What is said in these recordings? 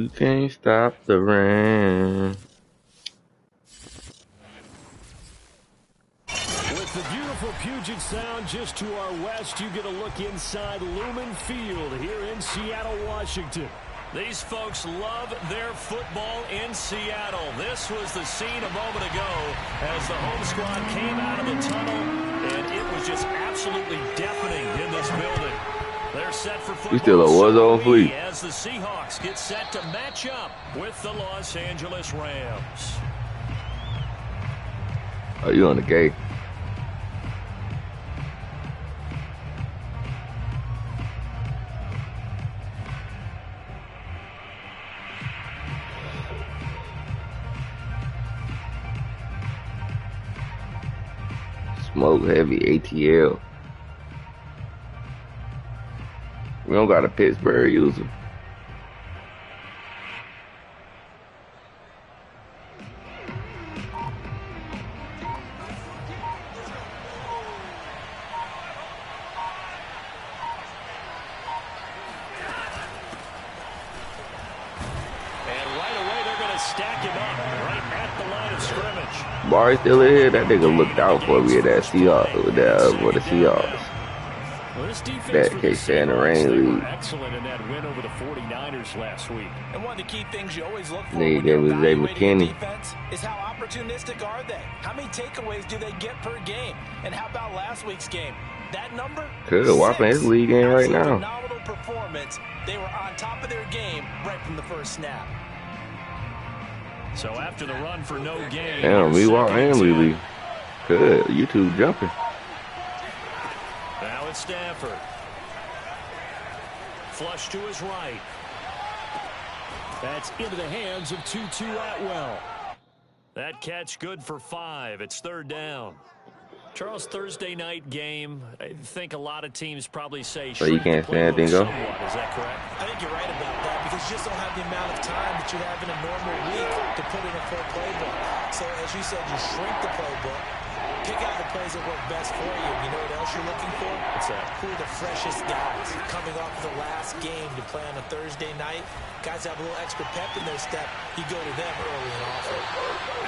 You can't stop the rain. With the beautiful Puget Sound just to our west, you get a look inside Lumen Field here in Seattle, Washington. These folks love their football in Seattle. This was the scene a moment ago as the home squad came out of the tunnel, and it was just absolutely deafening in this building. They're set for football. We still was on fleet as the Seahawks get set to match up with the Los Angeles Rams. Oh, you on the gate? Smoke heavy ATL. We don't got a Pittsburgh user. Barry still in here. That nigga looked out for me at that Seahawks for the Seahawks. That case in the rain league. Excellent in that win over the 49ers last week. And one of the key things you always look for when you're evaluating defense is how opportunistic are they? How many takeaways do they get per game? And how about last week's game? That number? Watching his league game right now. Phenomenal performance. They were on top of their game right from the first snap. So after the run for no gain. Damn, we walk and Lily. Good. YouTube jumping. Now it's Stafford. Flush to his right. That's into the hands of Tutu Atwell. That catch good for 5. It's third down. Charles, Thursday night game, I think a lot of teams probably say so you can't stand anything go? Is that correct? I think you're right about that because you just don't have the amount of time that you have in a normal week to put in a full playbook. So as you said, you shrink the playbook, pick out the plays that work best for you. You know what else you're looking for? What's that? Who are the freshest guys coming off of the last game to play on a Thursday night? Guys have a little extra pep in their step. You go to them early and often.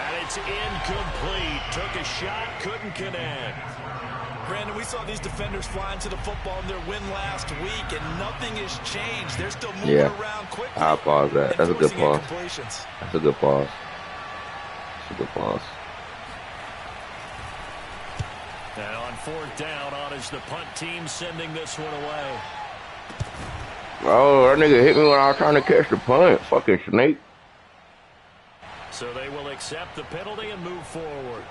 And it's incomplete. Took a shot, couldn't connect. Brandon, we saw these defenders flying to the football in their win last week, and nothing has changed. They're still moving around quickly. I'll pause that. That's a good pause. That's a good pause. That's a good pause. And on fourth down, on is the punt team sending this one away. Oh, that nigga hit me when I was trying to catch the punt. Fucking snake. So they will accept the penalty and move forward.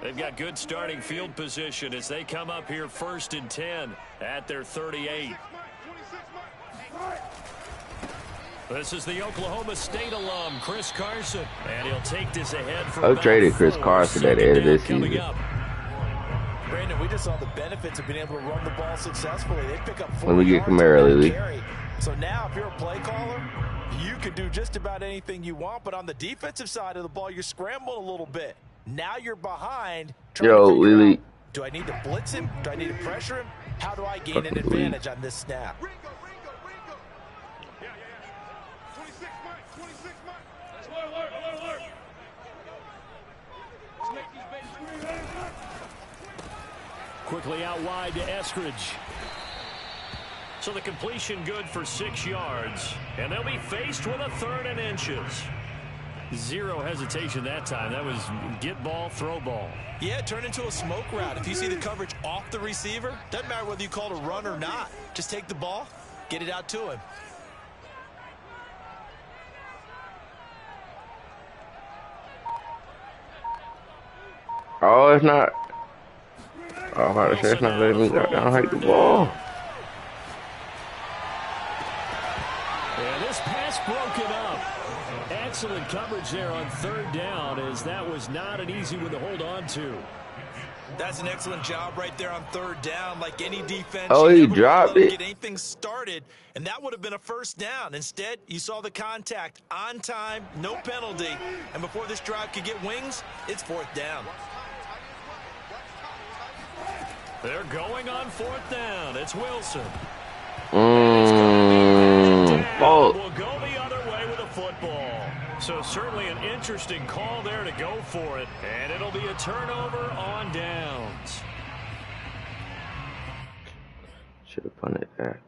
They've got good starting field position as they come up here 1st and 10 at their 38. This is the Oklahoma State alum, Chris Carson. And he'll take this ahead for I traded Chris Carson at the end of this season. Brandon, we just saw the benefits of being able to run the ball successfully. They pick up 4 When we get yards Kamara, carry. So now if you're a play caller, you can do just about anything you want. But on the defensive side of the ball, you're scrambling a little bit. Now you're behind. Yo, Lily. Do I need to blitz him? Do I need to pressure him? How do I gain an advantage on this snap? Quickly out wide to Eskridge. So the completion good for 6 yards. And they'll be faced with a 3rd and inches. Zero hesitation that time. That was get ball, throw ball. Yeah, turn into a smoke route. If you see the coverage off the receiver, doesn't matter whether you call it a run or not. Just take the ball, get it out to him. Oh, it's not. Oh, I'm about to say it's not letting me go down hike the ball. And this pass broken up. Excellent coverage there on 3rd down, as that was not an easy one to hold on to. That's an excellent job right there on third down. Like any defense, Oh, you he never dropped let them it. get anything started, and that would have been a first down. Instead, you saw the contact on time, no penalty, and before this drive could get wings, it's fourth down. They're going on fourth down. It's Wilson. Oh. We'll go the other way with a football. So certainly an interesting call there to go for it. And it'll be a turnover on downs. Should have punted that.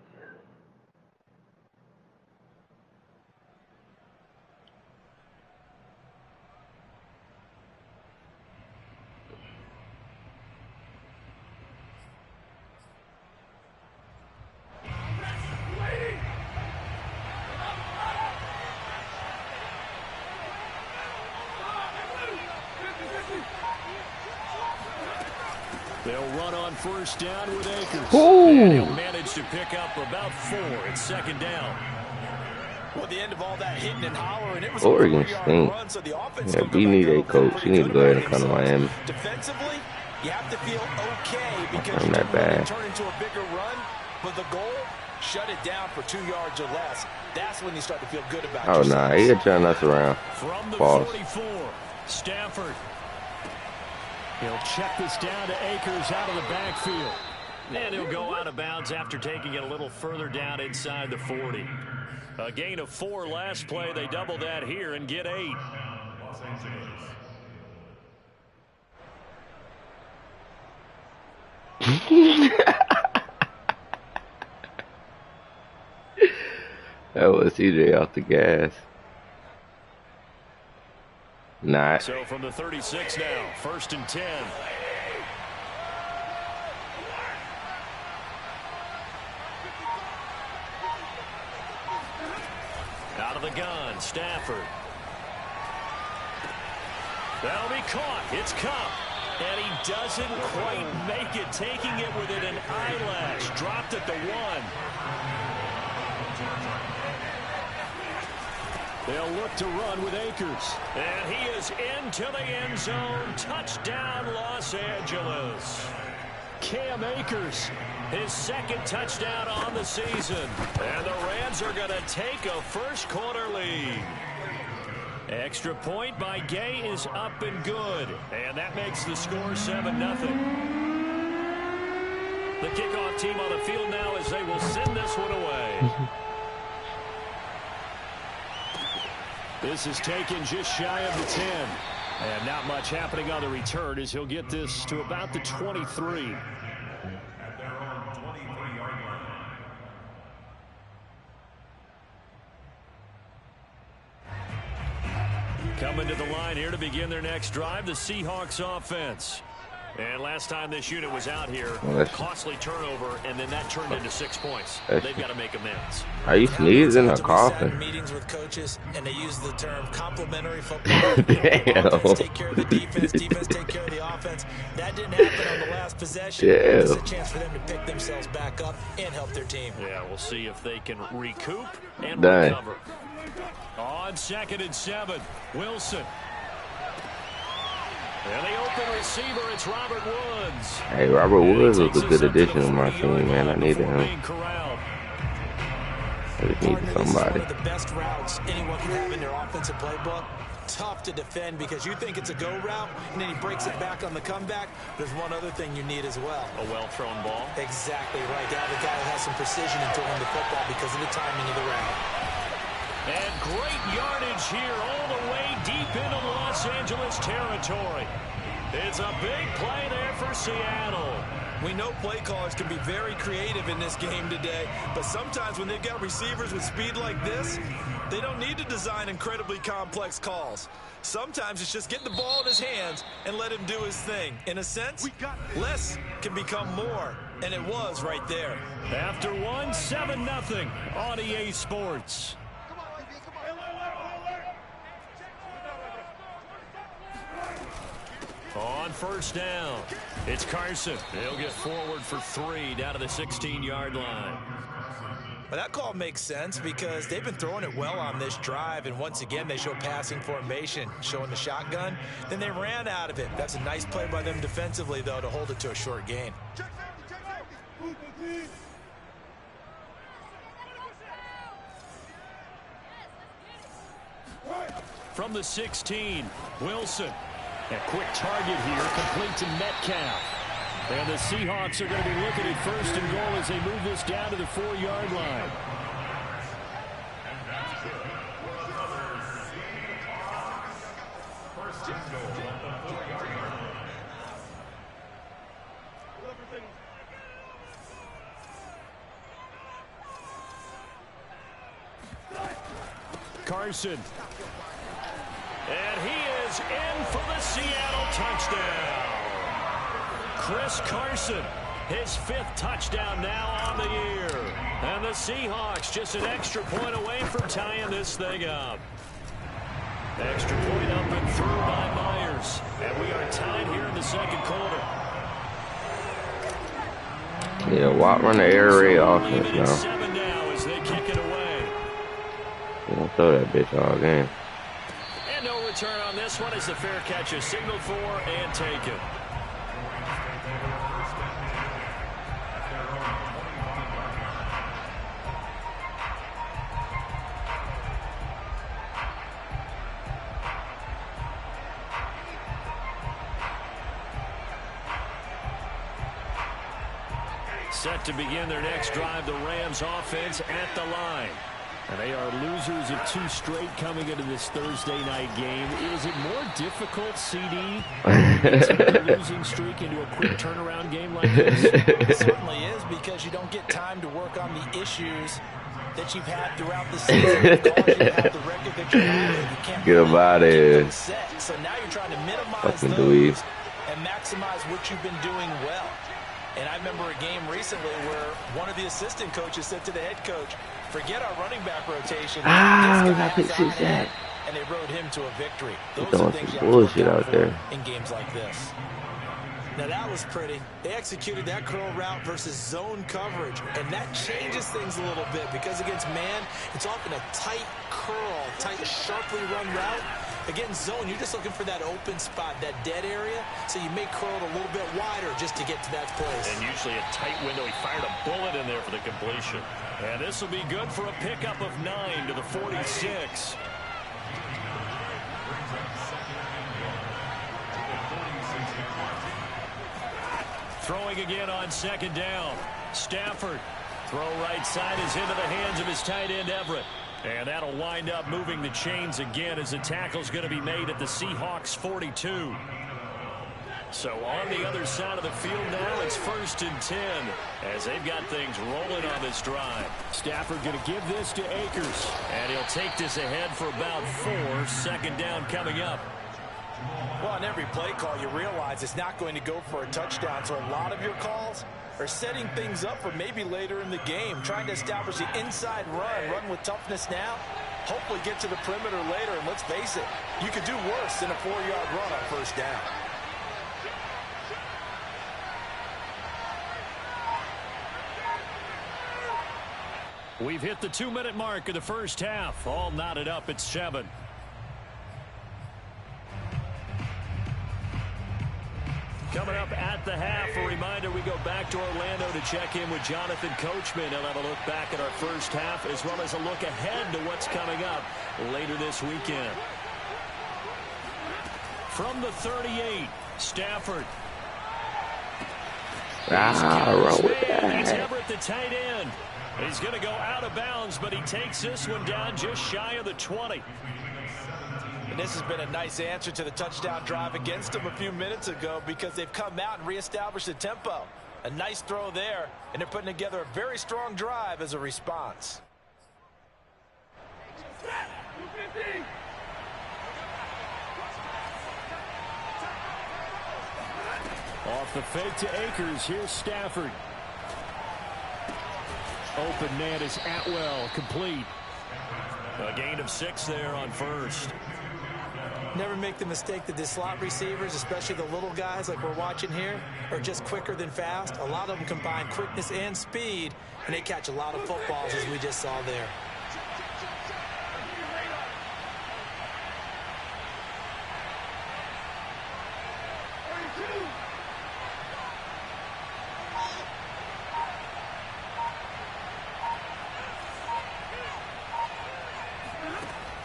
They'll run on first down with Akers. Ooh. And he'll manage to pick up about 4. It's second down. Well, the end of all that hitting and hollering, it was Oregon a 4-yard stink. run, so the offense Yeah, we need a coach. He need to go ahead and come to Miami. Defensively, you have to feel okay because I'm you not didn't really bad. turn into a bigger run, but the goal, shut it down for 2 yards or less. That's when you start to feel good about Oh, yourself. nah, he had turned us around. From the Pause. 44, Stafford. He'll check this down to Akers out of the backfield. And he'll go out of bounds after taking it a little further down inside the 40. A gain of 4 last play. They double that here and get 8. That was CJ off the gas. Not. So from the 36 now, 1st and 10. Out of the gun, Stafford. That'll be caught. It's Cup. And he doesn't quite make it, taking it within an eyelash. Dropped at the 1. They'll look to run with Akers. And he is into the end zone. Touchdown, Los Angeles. Cam Akers, his 2nd touchdown on the season. And the Rams are going to take a first-quarter lead. Extra point by Gay is up and good. And that makes the score 7-0. The kickoff team on the field now as they will send this one away. This is taken just shy of the 10. And not much happening on the return as he'll get this to about the 23. Coming to the line here to begin their next drive, the Seahawks offense. And last time this unit was out here, costly turnover, and then that turned into 6 points. They've got to make amends. Are you sneezing or coughing? Meetings with coaches, and they use the term complementary football. Damn. Offense take care of the defense, defense take care of the offense. That didn't happen on the last possession. Yeah. It's a chance for them to pick themselves back up and help their team. Yeah, we'll see if they can recoup and Dang. recover. On 2nd and 7, Wilson. And the open receiver, it's Robert Woods. Hey, Robert Woods was a good addition to my team, man. I needed him. I just needed somebody. One of the best routes anyone can have in their offensive playbook. Tough to defend because you think it's a go route, and then he breaks it back on the comeback. There's one other thing you need as well. A well-thrown ball. Exactly right. Now the guy who has some precision in throwing the football because of the timing of the route. And great yardage here all the way deep into Los Angeles territory. It's a big play there for Seattle. We know play callers can be very creative in this game today, but sometimes when they've got receivers with speed like this, they don't need to design incredibly complex calls. Sometimes it's just get the ball in his hands and let him do his thing. In a sense, less can become more, and it was right there. After 7-0 on EA Sports. On first down, it's Carson. He'll get forward for 3 down to the 16-yard line. Well, that call makes sense because they've been throwing it well on this drive, and once again, they show passing formation, showing the shotgun. Then they ran out of it. That's a nice play by them defensively, though, to hold it to a short gain. From the 16, Wilson. A quick target here, complete to Metcalf. And the Seahawks are going to be looking at 1st and goal as they move this down to the 4-yard line. Carson. And he is in for the Seattle touchdown. Chris Carson, his 5th touchdown now on the year. And the Seahawks just an extra point away from tying this thing up. Extra point up and through by Myers. And we are tied here in the 2nd quarter. Yeah, Watt run the air raid offense now. 7 now as they kick it away. They don't throw that bitch all game. And no return on this one as the fair catch is signaled for and taken. Set to begin their next drive, the Rams offense at the line. And they are losers of 2 straight coming into this Thursday night game. Is it more difficult, CD, to a losing streak into a quick turnaround game like this? It certainly is, because you don't get time to work on the issues that you've had throughout the season. Because you have the record that you have, you can't get them out of here. So now you're trying to minimize Fucking those and maximize what you've been doing well. And I remember a game recently where one of the assistant coaches said to the head coach, forget our running back rotation. And they rode him to a victory. Those are things you have to look out for in games like this. Now that was pretty. They executed that curl route versus zone coverage, and that changes things a little bit because against man, it's often a tight curl, tight, sharply run route. Against zone, you're just looking for that open spot, that dead area, so you may curl it a little bit wider just to get to that place. And usually a tight window. He fired a bullet in there for the completion. And this will be good for a pickup of 9 to the 46. Throwing again on 2nd down. Stafford. Throw right side is into the hands of his tight end, Everett. And that'll wind up moving the chains again as the tackle's going to be made at the Seahawks 42. So on the other side of the field now, it's 1st and 10 as they've got things rolling on this drive. Stafford going to give this to Akers. And he'll take this ahead for about 4. 2nd down coming up. Well, on every play call, you realize it's not going to go for a touchdown. So a lot of your calls are setting things up for maybe later in the game, trying to establish the inside run with toughness now, hopefully get to the perimeter later. And let's face it, you could do worse than a 4-yard run on 1st down. We've hit the 2-minute mark of the 1st half. All knotted up at 7. Coming up at the half, a reminder, we go back to Orlando to check in with Jonathan Coachman. He'll have a look back at our 1st half as well as a look ahead to what's coming up later this weekend. From the 38, Stafford. Wrong with It's that. Everett, the tight end. He's going to go out of bounds, but he takes this one down just shy of the 20. And this has been a nice answer to the touchdown drive against them a few minutes ago because they've come out and reestablished the tempo. A nice throw there, and they're putting together a very strong drive as a response. Off the fake to Akers, here's Stafford. Open man is Atwell, complete. A gain of 6 there on 1st. Never make the mistake that the slot receivers, especially the little guys like we're watching here, are just quicker than fast. A lot of them combine quickness and speed, and they catch a lot of footballs, as we just saw there.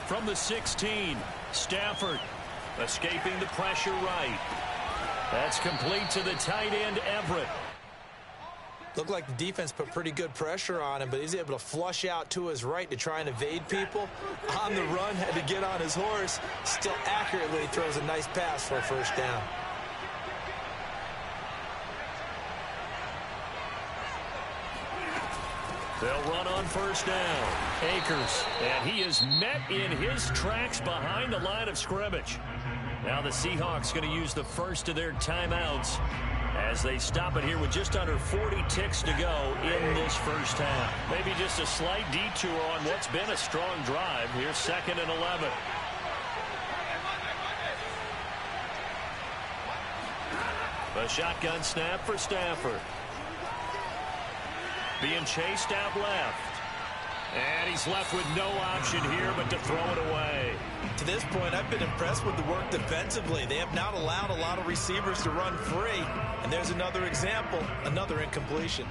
From the 16, Stafford escaping the pressure right. That's complete to the tight end, Everett. Looked like the defense put pretty good pressure on him, but he's able to flush out to his right to try and evade people. On the run, had to get on his horse. Still accurately throws a nice pass for a first down. They'll run on first down. Akers, and he is met in his tracks behind the line of scrimmage. Now the Seahawks going to use the first of their timeouts as they stop it here with just under 40 ticks to go in this first half. Maybe just a slight detour on what's been a strong drive. Here's 2nd and 11. A shotgun snap for Stafford. Being chased out left. And he's left with no option here but to throw it away. To this point, I've been impressed with the work defensively. They have not allowed a lot of receivers to run free. And there's another example, another incompletion.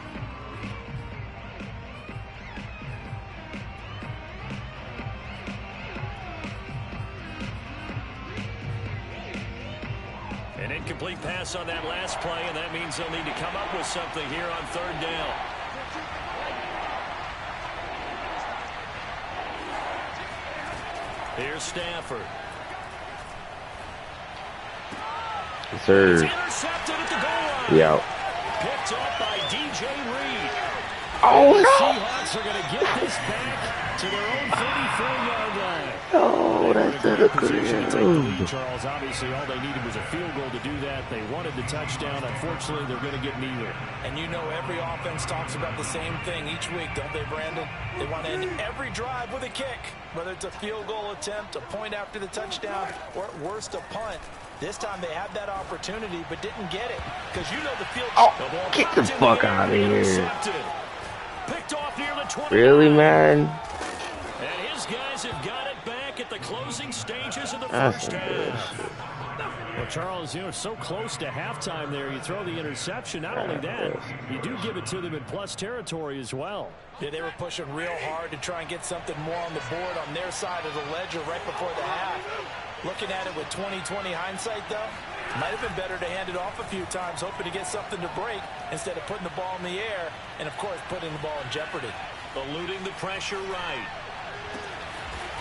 An incomplete pass on that last play, and that means they'll need to come up with something here on 3rd down. Here's Stafford. Sir. It's intercepted at the goal line. Yeah. Picked up by DJ Reed. Oh, the no. Seahawks are going to get this back to their own 34-yard line. Oh, that's a Position to take the lead, good. Charles. Obviously, all they needed was a field goal to do that. They wanted the touchdown. Unfortunately, they're going to get neither. And you know every offense talks about the same thing each week, don't they, Brandon? They want to end every drive with a kick, whether it's a field goal attempt, a point after the touchdown, or at worst, a punt. This time they had that opportunity but didn't get it because you know the field. Oh, get the fuck out of here. Picked off near the 20. Really, man? And his guys have got it back at the closing stages of the That's first half. Well, Charles, you know, so close to halftime there. You throw the interception. Not only that, you do give it to them in plus territory as well. Yeah, they were pushing real hard to try and get something more on the board on their side of the ledger right before the half. Looking at it with 20/20 hindsight, though, might have been better to hand it off a few times, hoping to get something to break instead of putting the ball in the air and, of course, putting the ball in jeopardy. Eluding the pressure right.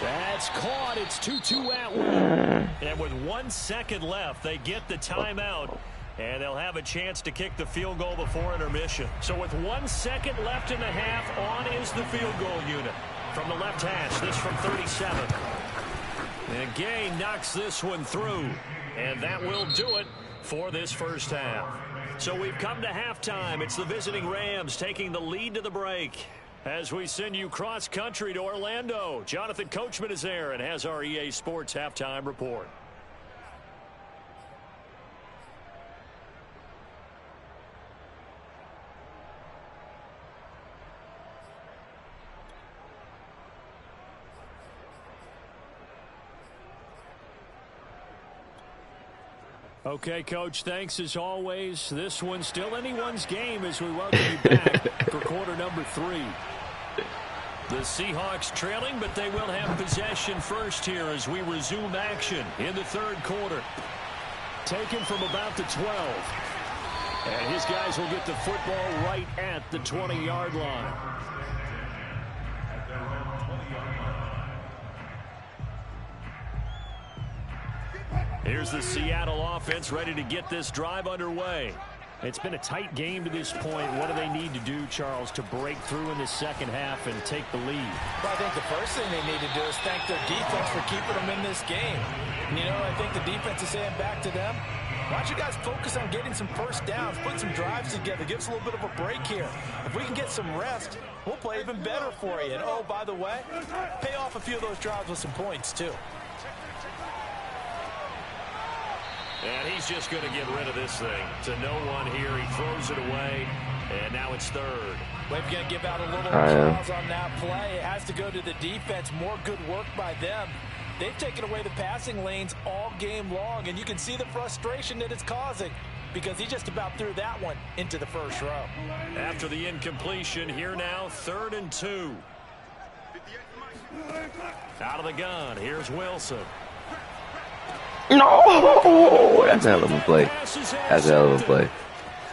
That's caught. It's 2-2 Atwood. And with 1 second left, they get the timeout. And they'll have a chance to kick the field goal before intermission. So with 1 second left in the half, on is the field goal unit. From the left hash, this from 37. And Gay knocks this one through. And that will do it for this first half. So we've come to halftime. It's the visiting Rams taking the lead to the break. As we send you cross-country to Orlando, Jonathan Coachman is there and has our EA Sports halftime report. Okay, Coach, thanks as always. This one's still anyone's game as we welcome you back for quarter number 3. The Seahawks trailing, but they will have possession first here as we resume action in the third quarter. Taken from about the 12. And his guys will get the football right at the 20-yard line. Here's the Seattle offense ready to get this drive underway. It's been a tight game to this point. What do they need to do, Charles, to break through in the second half and take the lead? Well, I think the first thing they need to do is thank their defense for keeping them in this game. And, you know, I think the defense is saying back to them, why don't you guys focus on getting some first downs, put some drives together, give us a little bit of a break here. If we can get some rest, we'll play even better for you. And, oh, by the way, pay off a few of those drives with some points, too. And he's just going to get rid of this thing. To no one here. He throws it away. And now it's third. We're going to give out a little applause on that play. It has to go to the defense. More good work by them. They've taken away the passing lanes all game long, and you can see the frustration that it's causing because he just about threw that one into the first row. After the incompletion, here now, 3rd and 2. Out of the gun, here's Wilson. No! That's a hell of a play. That's a hell of a play.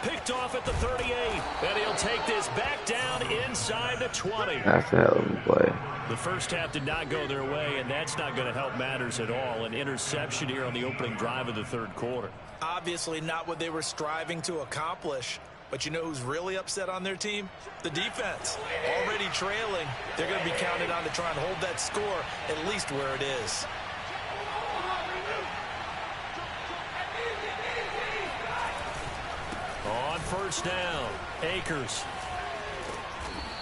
Picked off at the 38, and he'll take this back down inside the 20. That's a hell of a play. The first half did not go their way, and that's not going to help matters at all. An interception here on the opening drive of the 3rd quarter. Obviously not what they were striving to accomplish. But you know who's really upset on their team? The defense. Already trailing. They're going to be counted on to try and hold that score at least where it is. On first down, Akers.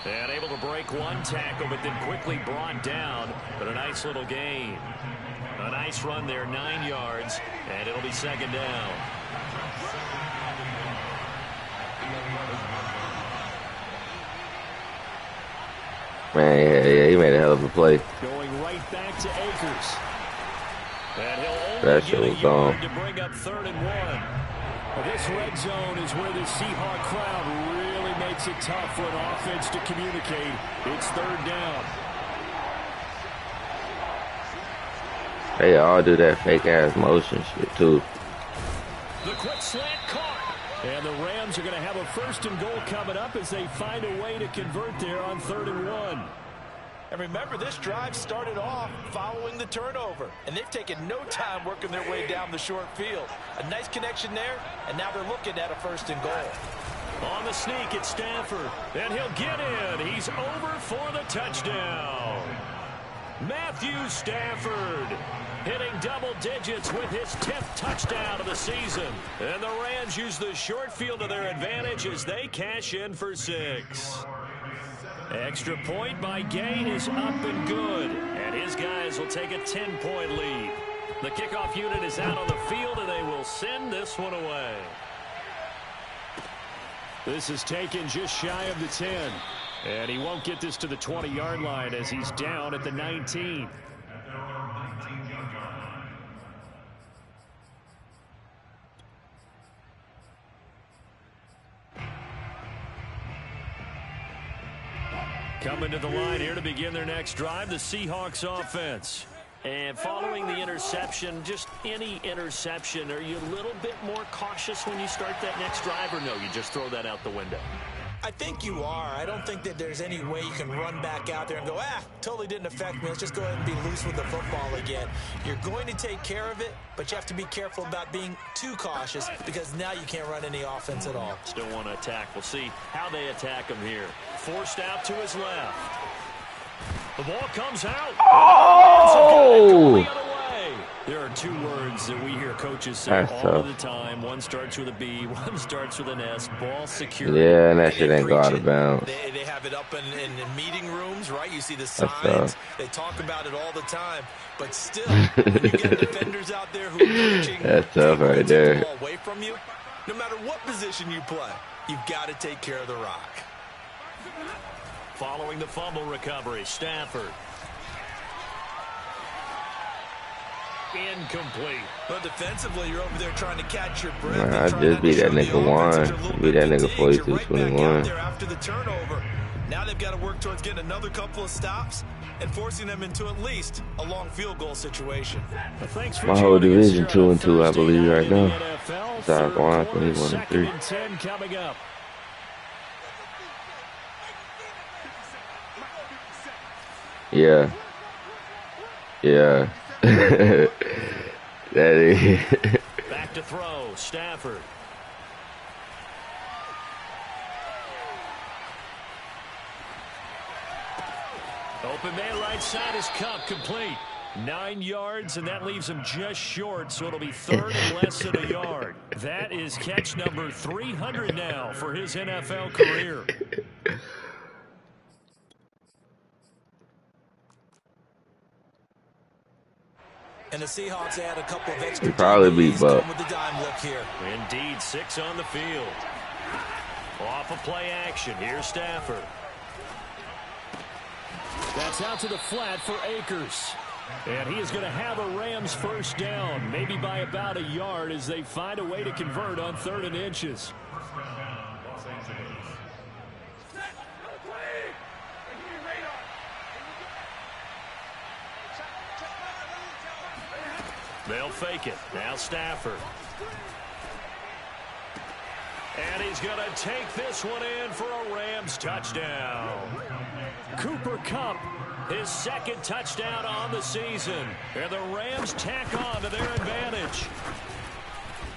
And able to break one tackle, but then quickly brought down. But a nice little gain. A nice run there, 9 yards, and it'll be 2nd down. Man, yeah, he made a hell of a play. Going right back to Akers. And he'll That only shit get was a gone. yard to bring up 3rd and 1. Well, this red zone is where the Seahawk crowd really makes it tough for an offense to communicate. It's 3rd down. They all do that fake-ass motion shit, too. The quick slant caught. And the Rams are going to have a 1st and goal coming up as they find a way to convert there on 3rd and 1. And remember, this drive started off following the turnover. And they've taken no time working their way down the short field. A nice connection there, and now they're looking at a 1st and goal. On the sneak, it's Stafford. And he'll get in. He's over for the touchdown. Matthew Stafford hitting double digits with his 10th touchdown of the season. And the Rams use the short field to their advantage as they cash in for 6. Extra point by Gain is up and good. And his guys will take a 10-point lead. The kickoff unit is out on the field, and they will send this one away. This is taken just shy of the 10. And he won't get this to the 20-yard line as he's down at the 19. Coming to the line here to begin their next drive, the Seahawks offense. And following the interception, just any interception, are you a little bit more cautious when you start that next drive, or no, you just throw that out the window? I think you are. I don't think that there's any way you can run back out there and go, totally didn't affect me. Let's just go ahead and be loose with the football again. You're going to take care of it, but you have to be careful about being too cautious because now you can't run any offense at all. Still want to attack. We'll see how they attack him here. Forced out to his left. The ball comes out. Oh! There are 2 words that we hear coaches say all the time. One starts with a B, one starts with an S. Ball security. Yeah, and that shit ain't go out of bounds. They have it up in meeting rooms, right? You see the signs. They talk about it all the time. But still, when you get defenders out there who are reaching, that's tough right there. The ball away from you, no matter what position you play, you've got to take care of the rock. Following the fumble recovery, Stafford. Incomplete. But defensively, you're over there trying to catch your breath. Nah, I just beat that nigga one. Beat that nigga 42-21. After the turnover, now they've got to work towards getting another couple of stops and forcing them into at least a long field goal situation. My whole division 2-2, I believe, right now. South Carolina 21-3. 10 coming up. Yeah. Yeah. That is. Back to throw, Stafford. Open man right side is Cup, complete. 9 yards, and that leaves him just short, so it'll be 3rd and less than a yard. That is catch number 300 now for his NFL career. And the Seahawks add a couple of extra He probably beat DBs Buck. going with the dime look here. Indeed, 6 on the field. Off of play action. Here's Stafford. That's out to the flat for Akers. And he is going to have a Rams first down, maybe by about a yard as they find a way to convert on 3rd and inches. They'll fake it. Now Stafford. And he's going to take this one in for a Rams touchdown. Cooper Kupp, his 2nd touchdown on the season. And the Rams tack on to their advantage.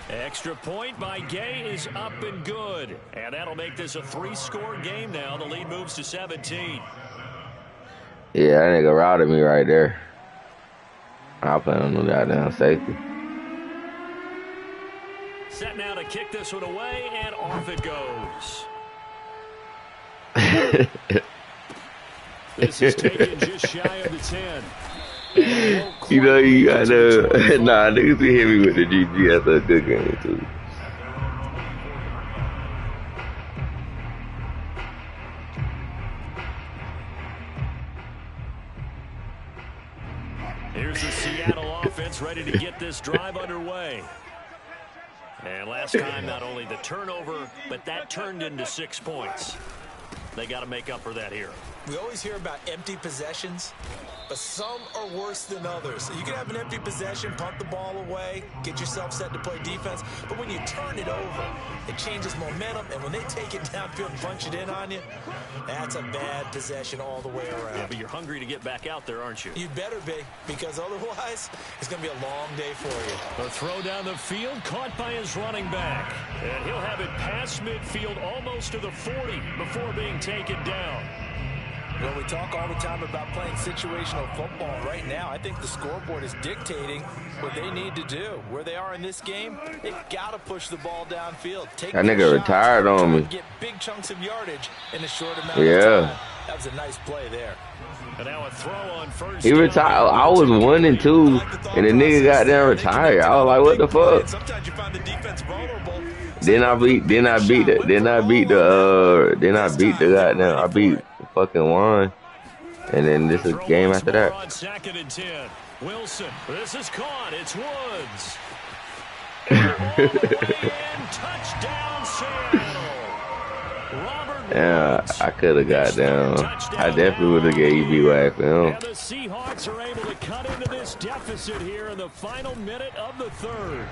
Extra point by Gay is up and good. And that'll make this a 3-score game now. The lead moves to 17. Yeah, that nigga routed me right there. I'll play on the goddamn safety. Set now to kick this one away, and off it goes. This is taken just shy of the 10. You know, you gotta, nah, niggas be hit me with the GG. That's a good game, too. Here's the Seattle offense ready to get this drive underway. And last time, not only the turnover, but that turned into 6 points. They got to make up for that here. We always hear about empty possessions, but some are worse than others. You can have an empty possession, punt the ball away, get yourself set to play defense, but when you turn it over, it changes momentum, and when they take it downfield and punch it in on you, that's a bad possession all the way around. Yeah, but you're hungry to get back out there, aren't you? You better be, because otherwise, it's going to be a long day for you. A throw down the field, caught by his running back. And he'll have it past midfield almost to the 40 before being taken down. Well, we talk all the time about playing situational football. Right now, I think the scoreboard is dictating what they need to do. Where they are in this game, they've got to push the ball downfield. Take that nigga retired on me. Get big chunks of yardage in a short amount of time. That was a nice play there. And now a throw on first. He retired. I was 1 and 2, and the nigga got down retired. I was like, what the fuck? Sometimes you find the defense vulnerable. Then I beat the goddamn. I beat fucking one, and then this is game after that. On 2nd and 10. Wilson, this is caught. It's Woods. Touchdown, Seattle. Yeah, I could have got down. I definitely would have gave you back for him. And the Seahawks are able to cut into this deficit here in the final minute of the 3rd.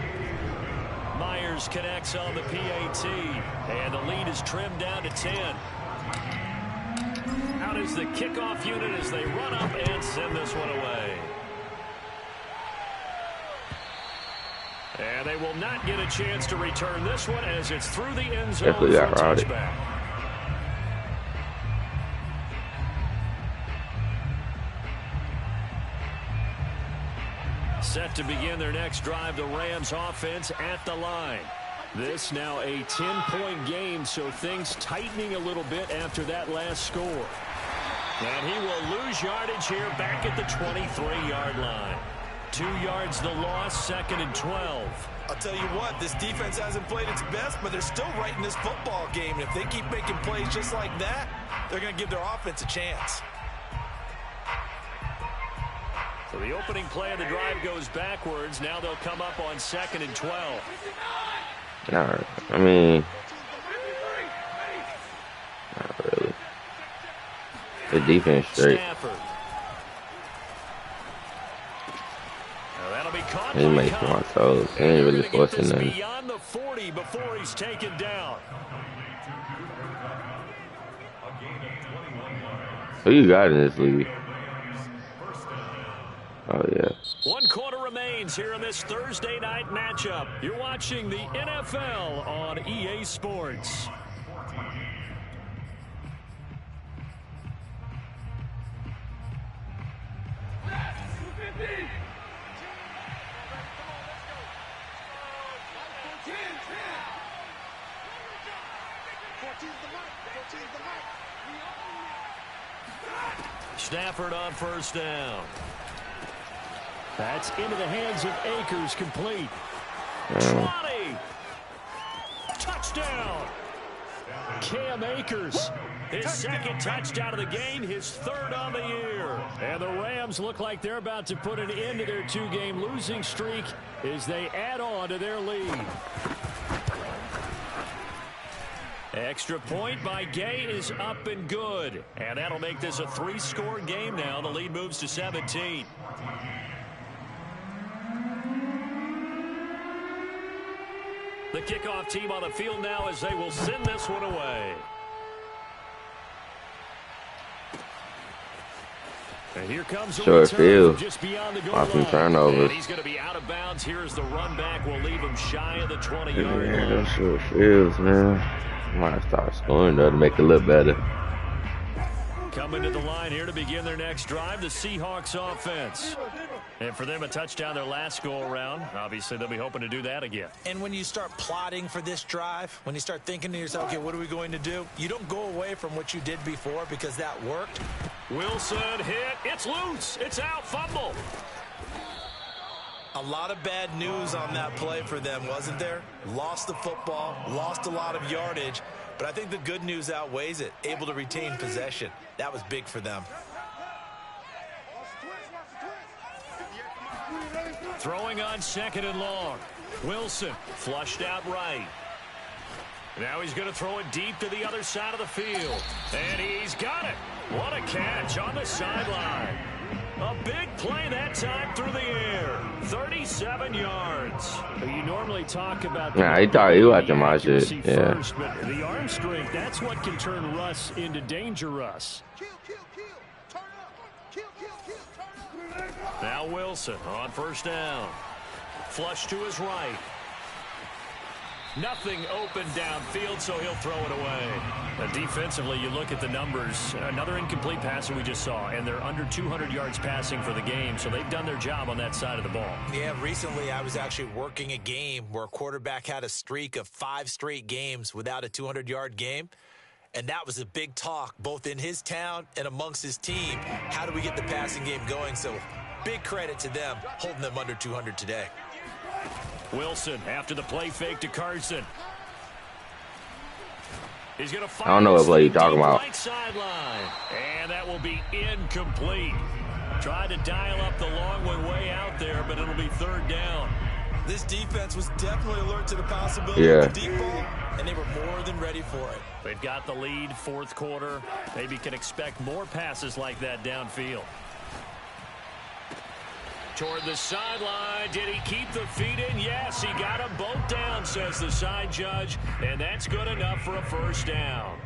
Myers connects on the PAT, and the lead is trimmed down to 10. Out is the kickoff unit as they run up and send this one away. And they will not get a chance to return this one as it's through the end zone for a touchback. Set to begin their next drive, the Rams offense at the line. This now a 10-point game, so things tightening a little bit after that last score. And he will lose yardage here back at the 23-yard line. 2 yards the loss, 2nd and 12. I'll tell you what, this defense hasn't played its best, but they're still right in this football game. And if they keep making plays just like that, they're going to give their offense a chance. So the opening play of the drive goes backwards. Now they'll come up on 2nd and 12. Nah, I mean, not really. The defense straight. Stafford. Now that'll be caught. He makes my toes. He ain't really forcing nothing. Beyond the 40 before he's taken down. Who you got in this league? Oh, yeah. 1 quarter remains here in this Thursday night matchup. You're watching the NFL on EA Sports. Stafford on first down. That's into the hands of Akers, complete. 20. Touchdown. Cam Akers, his second touchdown of the game, his third on the year. And the Rams look like they're about to put an end to their 2-game losing streak as they add on to their lead. Extra point by Gay is up and good. And that'll make this a 3-score game now. The lead moves to 17. The kickoff team on the field now as they will send this one away. And here comes a Short field. just beyond the goal Awesome line. turnovers. And he's going to be out of bounds. Here's the run back. Will leave him shy of the 20-yard Yeah, line. those short fields, man. Might start scoring though to make it look better. Coming to the line here to begin their next drive, the Seahawks offense. And for them, a touchdown their last go-around. Obviously, they'll be hoping to do that again. And when you start plotting for this drive, when you start thinking to yourself, okay, what are we going to do? You don't go away from what you did before because that worked. Wilson hit. It's loose. It's out. Fumble. A lot of bad news on that play for them, wasn't there? Lost the football, lost a lot of yardage, but I think the good news outweighs it. Able to retain possession. That was big for them. Throwing on 2nd and long. Wilson flushed out right. Now he's going to throw it deep to the other side of the field. And he's got it. What a catch on the sideline. A big play that time through the air. 37 yards. You normally talk about Nah, he thought he watching my shit. Yeah. First, but the arm strength, that's what can turn Russ into danger Russ. Now Wilson on 1st down. Flush to his right. Nothing open downfield, so he'll throw it away. Defensively, you look at the numbers. Another incomplete passer we just saw, and they're under 200 yards passing for the game, so they've done their job on that side of the ball. Yeah, recently I was actually working a game where a quarterback had a streak of 5 straight games without a 200-yard game. And that was a big talk, both in his town and amongst his team. How do we get the passing game going? So big credit to them, holding them under 200 today. Wilson after the play fake to Carson. He's going to fire. I don't know what play you're talking about. Right sideline. And that will be incomplete. Tried to dial up the long one way out there, but it'll be 3rd down. This defense was definitely alert to the possibility of the deep ball, and they were more than ready for it. They've got the lead, 4th quarter. Maybe can expect more passes like that downfield. Toward the sideline. Did he keep the feet in? Yes, he got them both down, says the side judge, and that's good enough for a 1st down.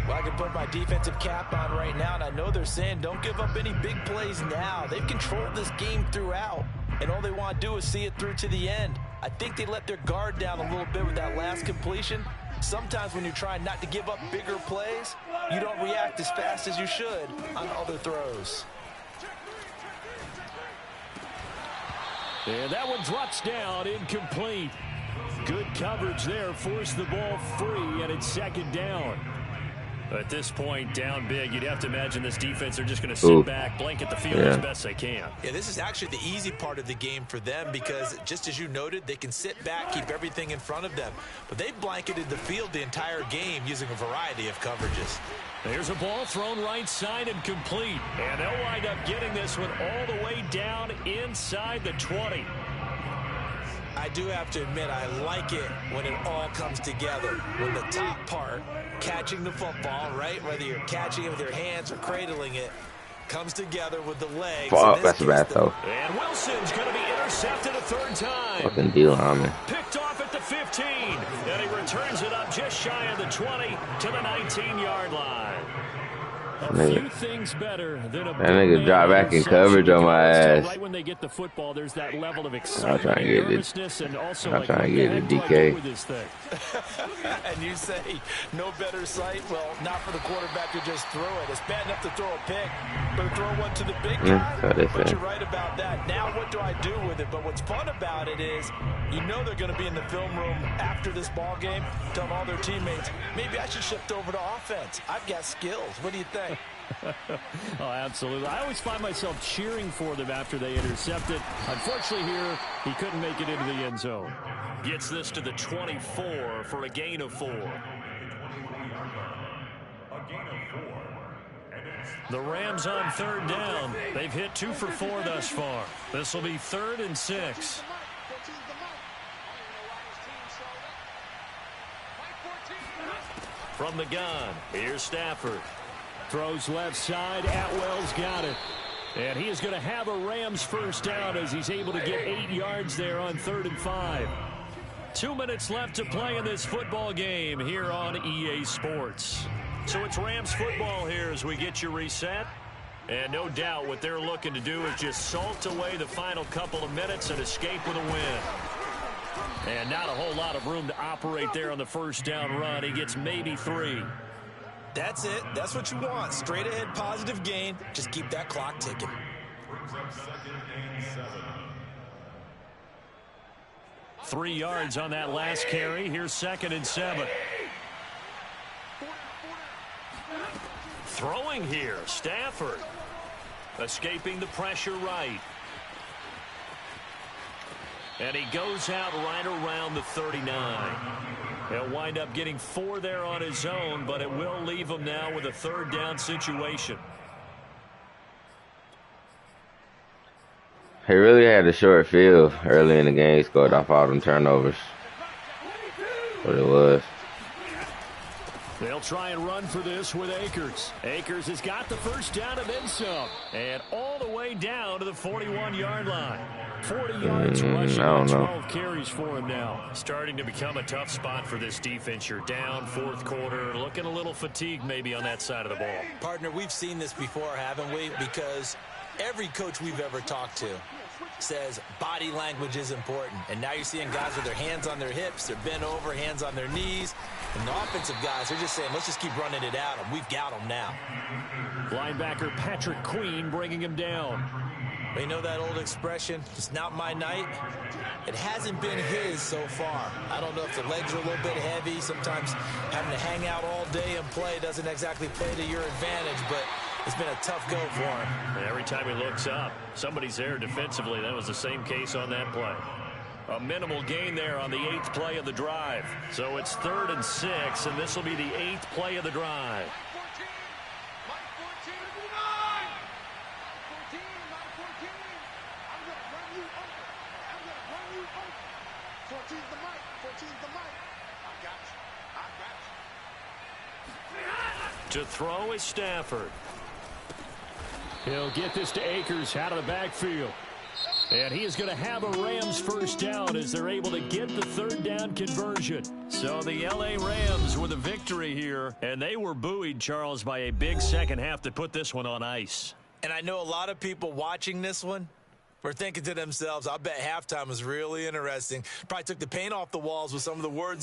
Well, I can put my defensive cap on right now, and I know they're saying don't give up any big plays now. They've controlled this game throughout, and all they want to do is see it through to the end. I think they let their guard down a little bit with that last completion. Sometimes when you're trying not to give up bigger plays, you don't react as fast as you should on other throws. And that one drops down, incomplete. Good coverage there, forced the ball free, and it's 2nd down. At this point, down big, you'd have to imagine this defense are just going to sit back, blanket the field as best they can. Yeah, this is actually the easy part of the game for them because, just as you noted, they can sit back, keep everything in front of them. But they've blanketed the field the entire game using a variety of coverages. There's a ball thrown right side and complete. And they'll wind up getting this one all the way down inside the 20. I do have to admit, I like it when it all comes together. When the top part, catching the football, right, whether you're catching it with your hands or cradling it, comes together with the legs. Fuck, that's bad, though. And Wilson's going to be intercepted a 3rd time. Fucking deal on me. Picked off at the 15. And he returns it up just shy of the 20 to the 19-yard line. A few things better than a that nigga drop back in coverage on my ass. Right when they get the football, there's that level of excitement I'm trying and nervousness, and also I'm like, trying to get the DK. With this thing? And you say no better sight? Well, not for the quarterback to just throw it. It's bad enough to throw a pick, but to throw one to the big guy. But you're right about that. Now what do I do with it? But what's fun about it is you know they're going to be in the film room after this ball game telling all their teammates, maybe I should shift over to offense. I've got skills. What do you think? Oh, absolutely. I always find myself cheering for them after they intercept it. Unfortunately here, he couldn't make it into the end zone. Gets this to the 24 for a gain of 4. The Rams on 3rd down. They've hit 2 for 4 thus far. This will be 3rd and 6. From the gun, here's Stafford. Throws left side. Atwell's got it. And he is going to have a Rams first down as he's able to get 8 yards there on 3rd and 5. 2 minutes left to play in this football game here on EA Sports. So it's Rams football here as we get you reset. And no doubt what they're looking to do is just salt away the final couple of minutes and escape with a win. And not a whole lot of room to operate there on the first down run. He gets maybe 3. That's it. That's what you want. Straight ahead positive gain. Just keep that clock ticking. 3 yards on that last carry. Here's 2nd and 7. Throwing here, Stafford. Escaping the pressure right. And he goes out right around the 39. He'll wind up getting 4 there on his own, but it will leave him now with a 3rd down situation. He really had a short field early in the game. He scored off all them turnovers. What it was. They'll try and run for this with Akers. Akers has got the first down and then some. And all the way down to the 41-yard line. 40 yards rushing on 12 carries for him now. Starting to become a tough spot for this defense. You're down 4th quarter. Looking a little fatigued maybe on that side of the ball. Partner, we've seen this before, haven't we? Because every coach we've ever talked to says body language is important. And now you're seeing guys with their hands on their hips, they're bent over, hands on their knees. And the offensive guys are just saying, let's just keep running it at them. We've got them now. Linebacker Patrick Queen bringing him down. You know that old expression, it's not my night? It hasn't been his so far. I don't know if the legs are a little bit heavy. Sometimes having to hang out all day and play doesn't exactly play to your advantage, but it's been a tough go for him. And every time he looks up, somebody's there defensively. That was the same case on that play. A minimal gain there on the 8th play of the drive. So it's 3rd and 6, and this will be the 8th play of the drive. To throw is Stafford. He'll get this to Akers out of the backfield. And he is going to have a Rams first down as they're able to get the 3rd down conversion. So the L.A. Rams with a victory here. And they were buoyed, Charles, by a big second half to put this one on ice. And I know a lot of people watching this one were thinking to themselves, I bet halftime was really interesting. Probably took the paint off the walls with some of the words